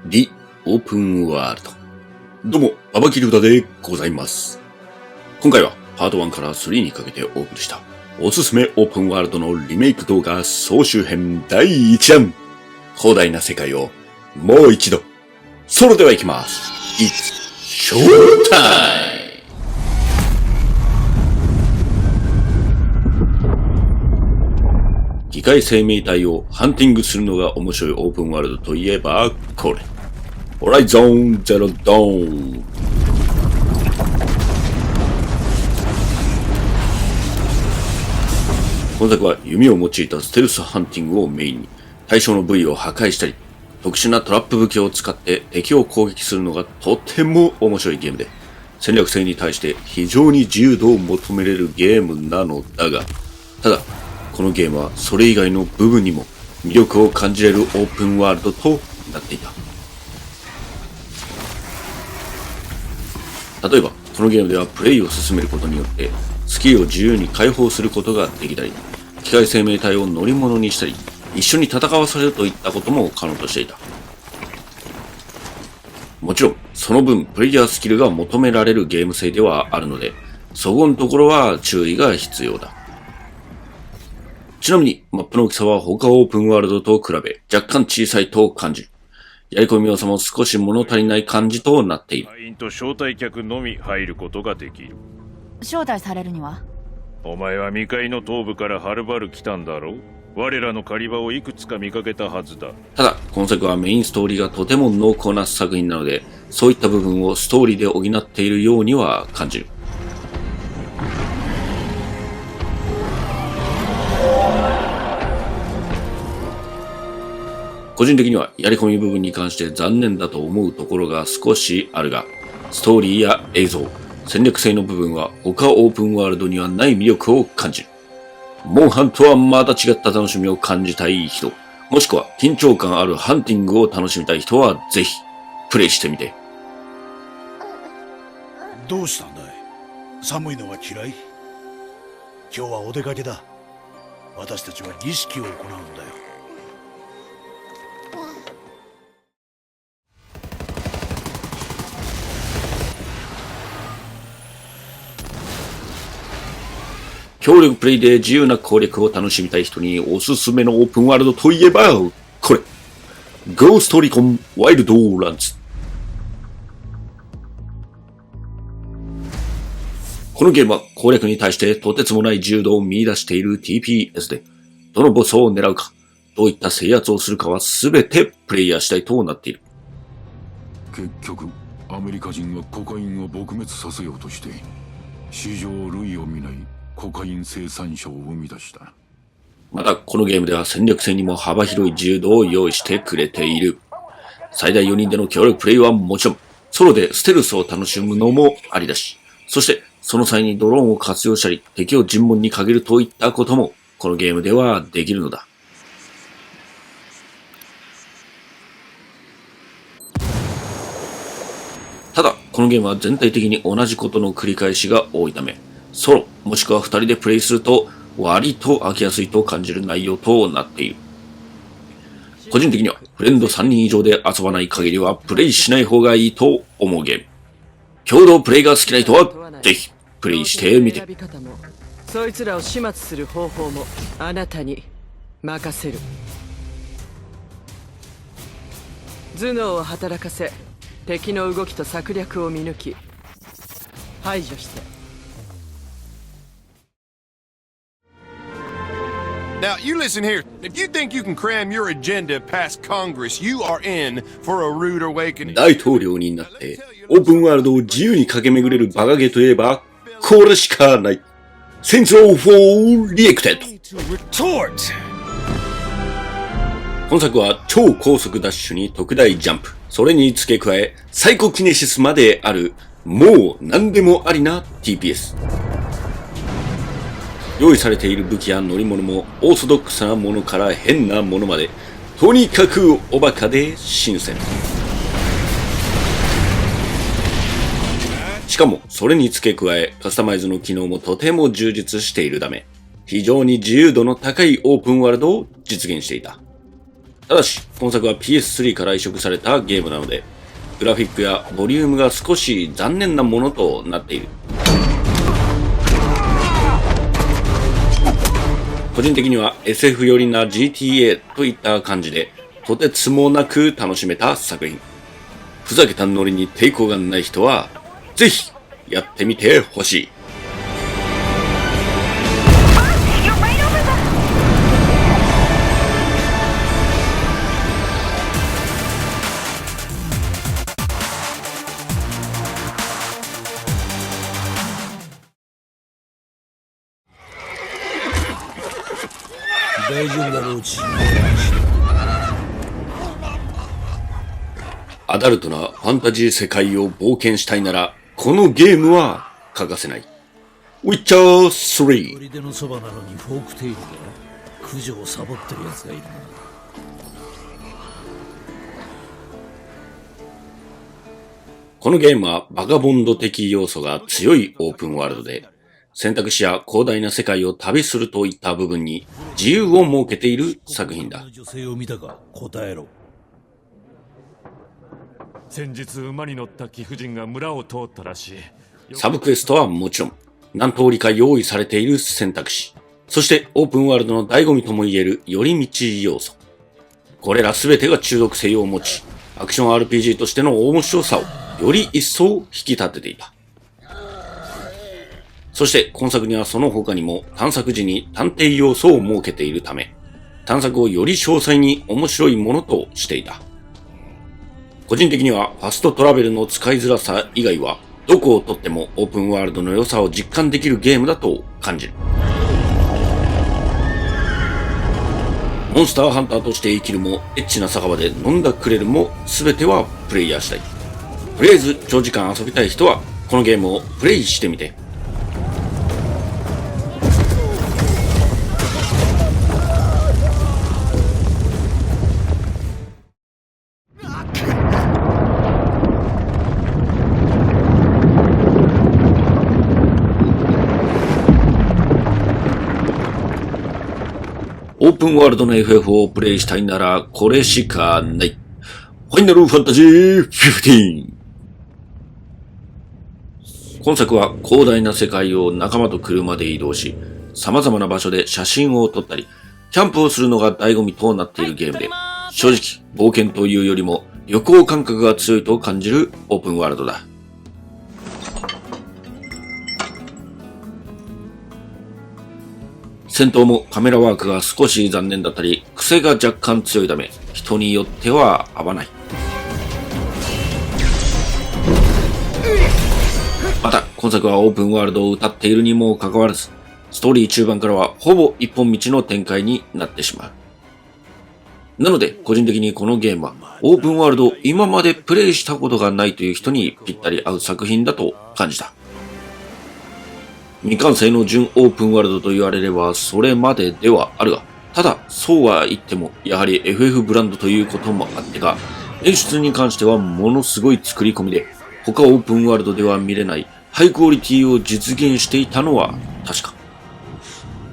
The Open World。どうも、ババキルダでございます。今回はパート1から3にかけてお送りしたおすすめオープンワールドのリメイク動画総集編第1弾。広大な世界をもう一度。それでは行きます。It's Showtime! 機械生命体をハンティングするのが面白いオープンワールドといえばこれ。ホライゾンゼロドーン。本作は弓を用いたステルスハンティングをメインに対象の部位を破壊したり、特殊なトラップ武器を使って敵を攻撃するのがとても面白いゲームで、戦略性に対して非常に自由度を求めれるゲームなのだが、ただこのゲームはそれ以外の部分にも魅力を感じれるオープンワールドとなっていた。例えばこのゲームではプレイを進めることによってスキルを自由に解放することができたり、機械生命体を乗り物にしたり、一緒に戦わされるといったことも可能としていた。もちろんその分プレイヤースキルが求められるゲーム性ではあるので、そこのところは注意が必要だ。ちなみにマップの大きさは他オープンワールドと比べ若干小さいと感じる。やり込み要素も少し物足りない感じとなっている。会員と招待客のみ入ることができる。招待されるには？お前は未開の東部からはるばる来たんだろう。我らの狩り場をいくつか見かけたはずだ。ただ今作はメインストーリーがとても濃厚な作品なので、そういった部分をストーリーで補っているようには感じる。個人的にはやり込み部分に関して残念だと思うところが少しあるが、ストーリーや映像、戦略性の部分は他オープンワールドにはない魅力を感じる。モンハンとはまた違った楽しみを感じたい人、もしくは緊張感あるハンティングを楽しみたい人はぜひプレイしてみて。どうしたんだい？寒いのは嫌い？今日はお出かけだ。私たちは儀式を行うんだよ。協力プレイで自由な攻略を楽しみたい人におすすめのオープンワールドといえばこれ。ゴーストリコンワイルドランズ。このゲームは攻略に対してとてつもない自由度を見出している TPS で、どのボスを狙うか、どういった制圧をするかは全てプレイヤー次第となっている。結局アメリカ人はコカインを撲滅させようとして史上類を見ないコカイン生産者を生み出した。またこのゲームでは戦略性にも幅広い自由度を用意してくれている。最大4人での協力プレイはもちろん、ソロでステルスを楽しむのもありだし、そしてその際にドローンを活用したり敵を尋問にかけるといったこともこのゲームではできるのだ。ただこのゲームは全体的に同じことの繰り返しが多いため、ソロもしくは2人でプレイすると割と飽きやすいと感じる内容となっている。個人的にはフレンド3人以上で遊ばない限りはプレイしない方がいいと思うゲーム。共同プレイが好きな人はぜひプレイしてみて。そいつらを始末する方法もあなたに任せる。頭脳を働かせ、敵の動きと策略を見抜き排除して。Now, you listen here. If you think you can cram your agenda past Congress, you are in for a rude awakening. 大統領になってオープンワールドを自由に駆け巡れるバカゲといえばこれしかない。Saints Row 4 Reacted。本作は超高速ダッシュに特大ジャンプ、それに付け加えサイコキネシスまである、もう何でもありな TPS。用意されている武器や乗り物もオーソドックスなものから変なものまで、とにかくおバカで新鮮。しかもそれに付け加えカスタマイズの機能もとても充実しているため、非常に自由度の高いオープンワールドを実現していた。ただし、今作は PS3 から移植されたゲームなので、グラフィックやボリュームが少し残念なものとなっている。個人的には SF 寄りな GTA といった感じで、とてつもなく楽しめた作品。ふざけたノリに抵抗がない人は、ぜひやってみてほしい。大丈夫だろうち。アダルトなファンタジー世界を冒険したいなら、このゲームは欠かせない。ウィッチャー3。砦のそばなのにフォークテイルだ。駆除をサボってる奴がいるな。このゲームはバガボンド的要素が強いオープンワールドで、選択肢や広大な世界を旅するといった部分に自由を設けている作品だ。女性を見たか答えろ。先日馬に乗った貴婦人が村を通ったらしい。サブクエストはもちろん、何通りか用意されている選択肢、そしてオープンワールドの醍醐味ともいえる寄り道要素。これら全てが中毒性を持ち、アクション RPG としての面白さをより一層引き立てていた。そして今作にはその他にも探索時に探偵要素を設けているため、探索をより詳細に面白いものとしていた。個人的にはファストトラベルの使いづらさ以外は、どこをとってもオープンワールドの良さを実感できるゲームだと感じる。モンスターハンターとして生きるも、エッチな酒場で飲んだくれるも、全てはプレイヤー次第。とりあえず長時間遊びたい人は、このゲームをプレイしてみて。オープンワールドの FF をプレイしたいならこれしかない。ファイナルファンタジー15。今作は広大な世界を仲間と車で移動し、様々な場所で写真を撮ったり、キャンプをするのが醍醐味となっているゲームで、正直冒険というよりも旅行感覚が強いと感じるオープンワールドだ。戦闘もカメラワークが少し残念だったり、癖が若干強いため、人によっては合わない。また、今作はオープンワールドを謳っているにもかかわらず、ストーリー中盤からはほぼ一本道の展開になってしまう。なので、個人的にこのゲームは、オープンワールドを今までプレイしたことがないという人にぴったり合う作品だと感じた。未完成の純オープンワールドと言われればそれまでではあるが、ただそうは言ってもやはり FF ブランドということもあってか、演出に関してはものすごい作り込みで、他オープンワールドでは見れないハイクオリティを実現していたのは確か。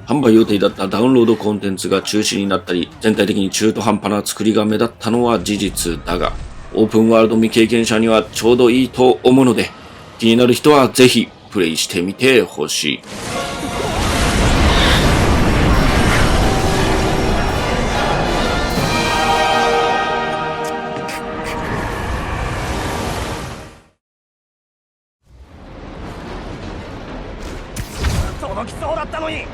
販売予定だったダウンロードコンテンツが中止になったり、全体的に中途半端な作りが目立ったのは事実だが、オープンワールド未経験者にはちょうどいいと思うので、気になる人はぜひプレイしてみてほしい。届きそうだったのに、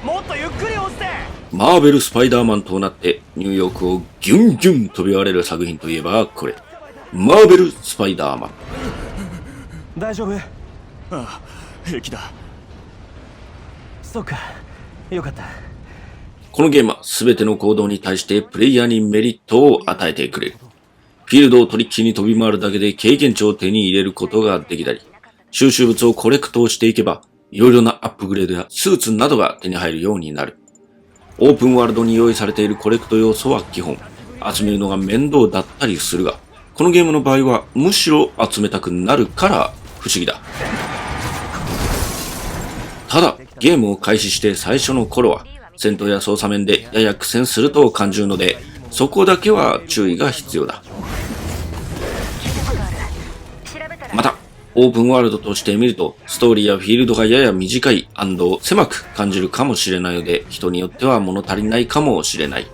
もっとゆっくり押して。マーベルスパイダーマンとなってニューヨークをギュンギュン飛び荒れる作品といえばこれ、マーベルスパイダーマン。大丈夫？ああ、平気だ。そうか、よかった。このゲームは全ての行動に対してプレイヤーにメリットを与えてくれる。フィールドをトリッキーに飛び回るだけで経験値を手に入れることができたり、収集物をコレクトしていけば、いろいろなアップグレードやスーツなどが手に入るようになる。オープンワールドに用意されているコレクト要素は基本、集めるのが面倒だったりするが、このゲームの場合はむしろ集めたくなるから不思議だ。ただ、ゲームを開始して最初の頃は、戦闘や操作面でやや苦戦すると感じるので、そこだけは注意が必要だ。また、オープンワールドとして見ると、ストーリーやフィールドがやや短い&狭く感じるかもしれないので、人によっては物足りないかもしれない。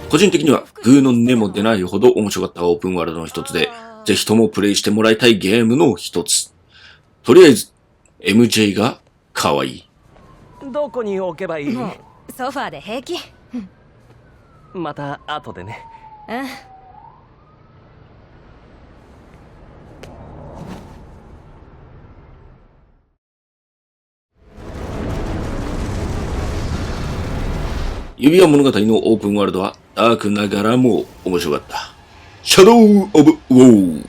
個人的には、グーの根も出ないほど面白かったオープンワールドの一つで、ぜひともプレイしてもらいたいゲームの一つ。とりあえず、MJ が可愛い。どこに置けばいい？もうソファーで平気。また後でね。うん。指輪物語のオープンワールドはダークながらも面白かった。シャドウ・オブ・ウォー。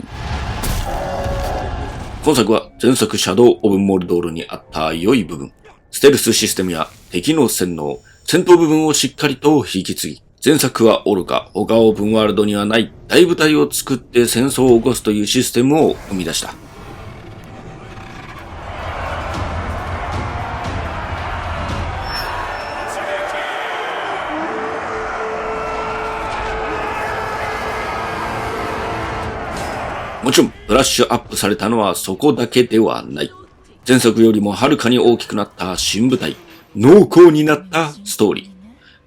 今作は前作シャドウ・オブ・モルドールにあった良い部分、ステルスシステムや敵の洗脳、戦闘部分をしっかりと引き継ぎ、前作はおろか他オープンワールドにはない大舞台を作って戦争を起こすというシステムを生み出した。もちろん、ブラッシュアップされたのはそこだけではない。前作よりもはるかに大きくなった新舞台、濃厚になったストーリー。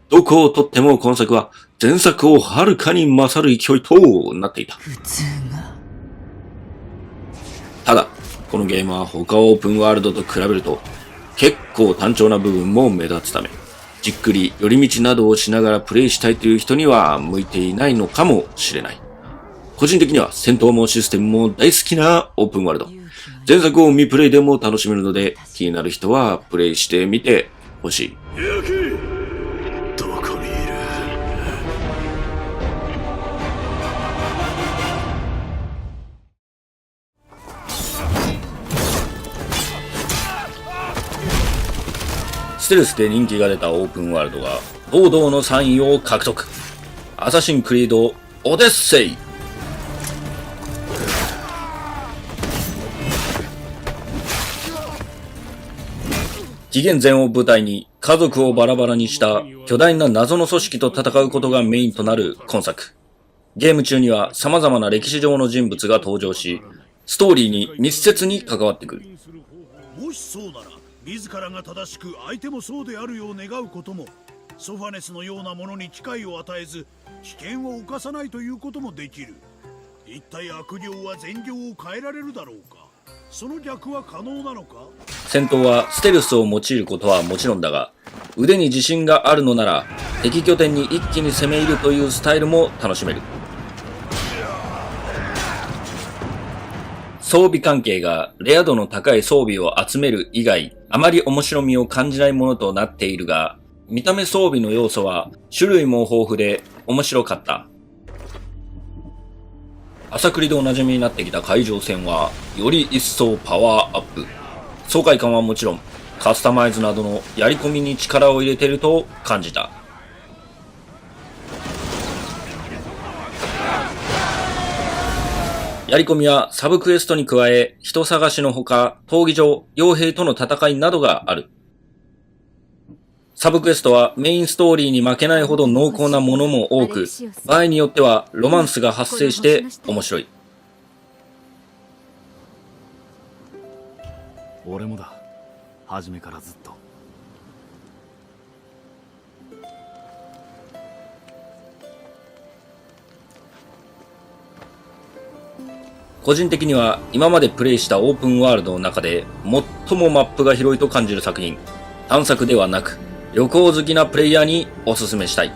どこをとっても今作は前作をはるかに勝る勢いとなっていた。ただ、このゲームは他オープンワールドと比べると結構単調な部分も目立つため、じっくり寄り道などをしながらプレイしたいという人には向いていないのかもしれない。個人的には戦闘もシステムも大好きなオープンワールド。前作を未プレイでも楽しめるので、気になる人はプレイしてみてほしい。どこにいる？ステルスで人気が出たオープンワールドが堂々の3位を獲得。アサシンクリードオデッセイ。紀元前を舞台に家族をバラバラにした巨大な謎の組織と戦うことがメインとなる今作。ゲーム中には様々な歴史上の人物が登場し、ストーリーに密接に関わってくる。もしそうなら自らが正しく相手もそうであるよう願うことも、ソファネスのようなものに機会を与えず危険を冒さないということもできる。一体悪霊は善行を変えられるだろうか。その逆は可能なのか。戦闘はステルスを用いることはもちろんだが、腕に自信があるのなら敵拠点に一気に攻め入るというスタイルも楽しめる。装備関係がレア度の高い装備を集める以外、あまり面白みを感じないものとなっているが、見た目装備の要素は種類も豊富で面白かった。朝栗でおなじみになってきた海上戦はより一層パワーアップ。爽快感はもちろんカスタマイズなどのやり込みに力を入れていると感じた。やり込みはサブクエストに加え人探しのほか闘技場、傭兵との戦いなどがある。サブクエストはメインストーリーに負けないほど濃厚なものも多く、場合によってはロマンスが発生して面白い。俺もだ。初めからずっと。個人的には今までプレイしたオープンワールドの中で最もマップが広いと感じる作品。探索ではなく旅行好きなプレイヤーにおすすめしたい。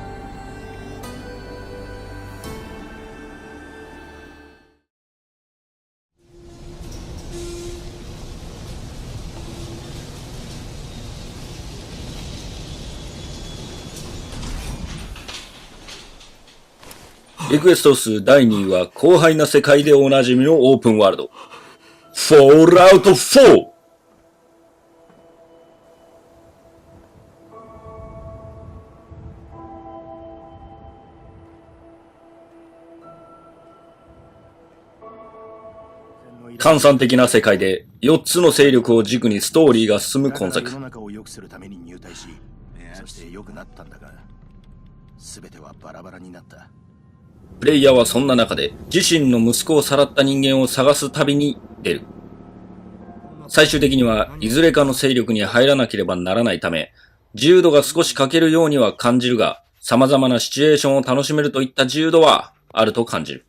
リクエスト数第2位は広範な世界でおなじみのオープンワールド。フォールアウト 4！の換算的な世界で4つの勢力を軸にストーリーが進む今作。世の中を良くするために入隊し、そして良くなったんだが、全てはバラバラになった。プレイヤーはそんな中で自身の息子をさらった人間を探す旅に出る。最終的にはいずれかの勢力に入らなければならないため、自由度が少し欠けるようには感じるが、様々なシチュエーションを楽しめるといった自由度はあると感じる。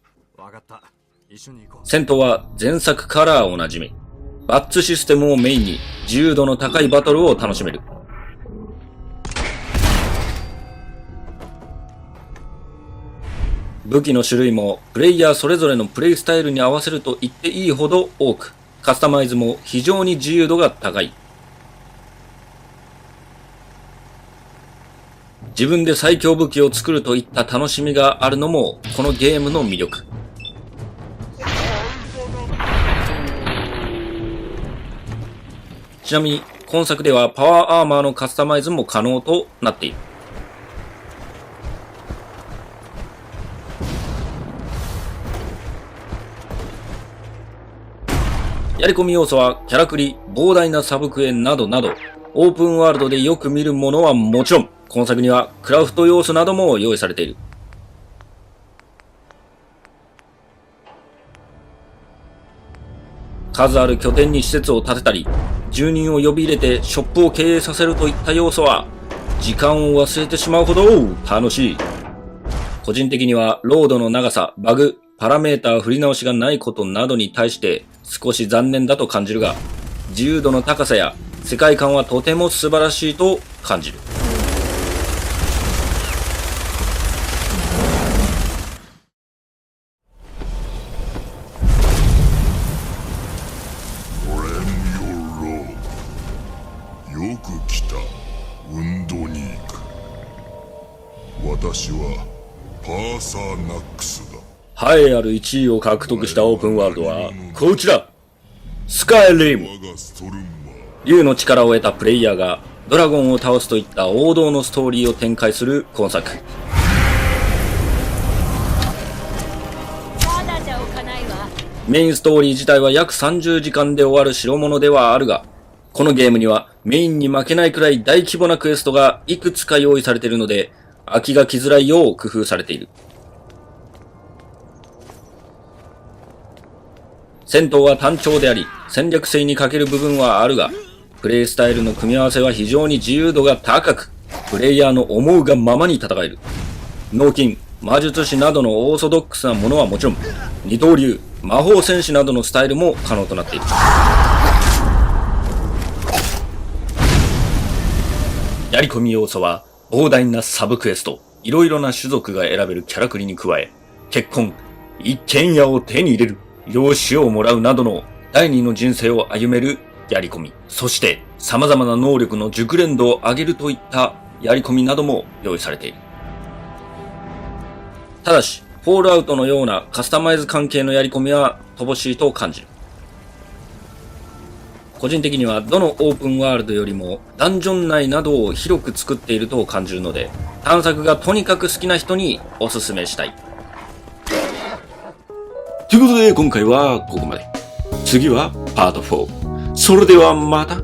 戦闘は前作からおなじみ。バッツシステムをメインに自由度の高いバトルを楽しめる。武器の種類もプレイヤーそれぞれのプレイスタイルに合わせると言っていいほど多く、カスタマイズも非常に自由度が高い。自分で最強武器を作るといった楽しみがあるのもこのゲームの魅力。ちなみに今作ではパワーアーマーのカスタマイズも可能となっている。やり込み要素はキャラクリ、膨大なサブクエなどなど、オープンワールドでよく見るものはもちろん、今作にはクラフト要素なども用意されている。数ある拠点に施設を建てたり、住人を呼び入れてショップを経営させるといった要素は、時間を忘れてしまうほど楽しい。個人的にはロードの長さ、バグ、パラメーター振り直しがないことなどに対して少し残念だと感じるが、自由度の高さや世界観はとても素晴らしいと感じる。よく来た、ウンドニーク。私はパーサーナックスだ。栄えある1位を獲得したオープンワールドはこちら、スカイリム。竜の力を得たプレイヤーがドラゴンを倒すといった王道のストーリーを展開する今作。メインストーリー自体は約30時間で終わる代物ではあるが、このゲームにはメインに負けないくらい大規模なクエストがいくつか用意されているので、飽きが来づらいよう工夫されている。戦闘は単調であり、戦略性に欠ける部分はあるが、プレイスタイルの組み合わせは非常に自由度が高く、プレイヤーの思うがままに戦える。脳筋、魔術師などのオーソドックスなものはもちろん、二刀流、魔法戦士などのスタイルも可能となっている。やり込み要素は膨大なサブクエスト、いろいろな種族が選べるキャラクリに加え、結婚、一軒家を手に入れる、養子をもらうなどの第二の人生を歩めるやり込み、そして様々な能力の熟練度を上げるといったやり込みなども用意されている。ただし、フォールアウトのようなカスタマイズ関係のやり込みは乏しいと感じる。個人的にはどのオープンワールドよりもダンジョン内などを広く作っていると感じるので、探索がとにかく好きな人におすすめしたい。ということで今回はここまで。次はパート4。それではまた。